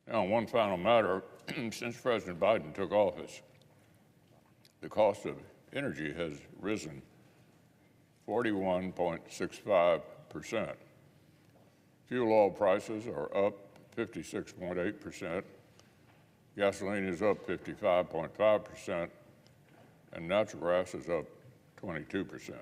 Now, on one final matter, since President Biden took office, the cost of energy has risen 41.65%. Fuel oil prices are up 56.8%. Gasoline is up 55.5%, and natural gas is up 22%.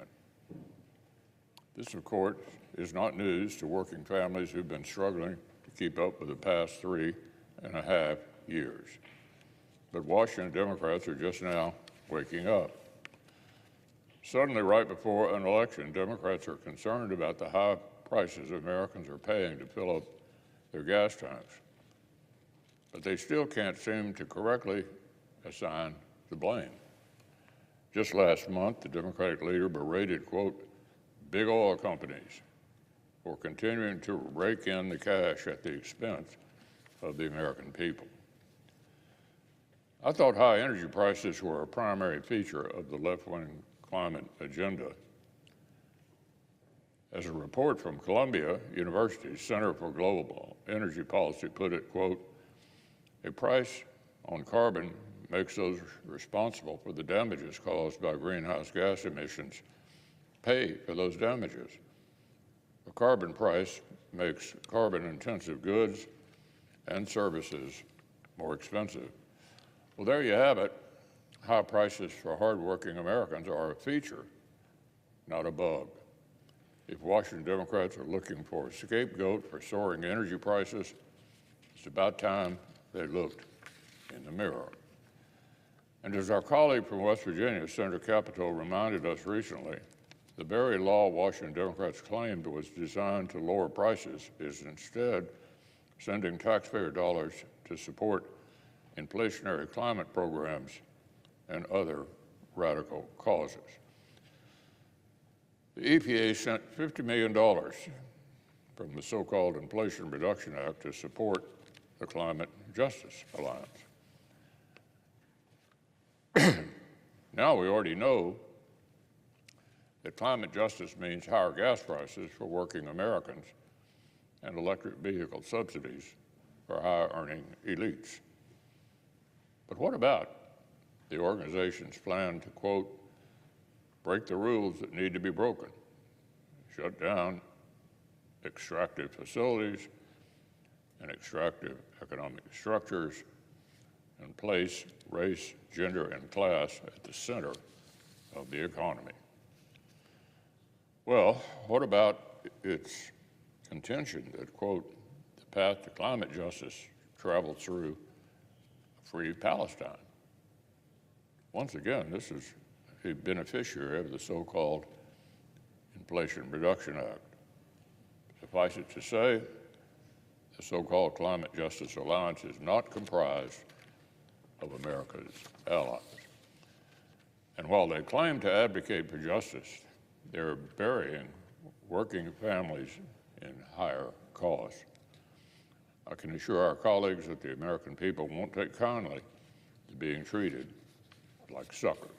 This, of course, is not news to working families who've been struggling to keep up with the past 3.5 years. But Washington Democrats are just now waking up. Suddenly, right before an election, Democrats are concerned about the high prices Americans are paying to fill up their gas tanks. But they still can't seem to correctly assign the blame. Just last month, the Democratic leader berated, quote, big oil companies for continuing to rake in the cash at the expense of the American people. I thought high energy prices were a primary feature of the left-wing climate agenda. As a report from Columbia University's Center for Global Energy Policy put it, quote, a price on carbon makes those responsible for the damages caused by greenhouse gas emissions pay for those damages. A carbon price makes carbon-intensive goods and services more expensive. Well, there you have it. High prices for hardworking Americans are a feature, not a bug. If Washington Democrats are looking for a scapegoat for soaring energy prices, it's about time they looked in the mirror. And as our colleague from West Virginia, Senator Capito, reminded us recently, the very law Washington Democrats claimed was designed to lower prices is instead sending taxpayer dollars to support inflationary climate programs and other radical causes. The EPA sent $50 million from the so-called Inflation Reduction Act to support the Climate Justice Alliance. Now we already know that climate justice means higher gas prices for working Americans and electric vehicle subsidies for high-earning elites. But what about the organization's plan to, quote, break the rules that need to be broken, shut down extractive facilities and extractive economic structures, and place race, gender, and class at the center of the economy? Well, what about its contention that, quote, the path to climate justice travels through a free Palestine? Once again, this is a beneficiary of the so-called Inflation Reduction Act. Suffice it to say, the so-called Climate Justice Alliance is not comprised of America's allies. And while they claim to advocate for justice, they're burying working families in higher costs. I can assure our colleagues that the American people won't take kindly to being treated like suckers.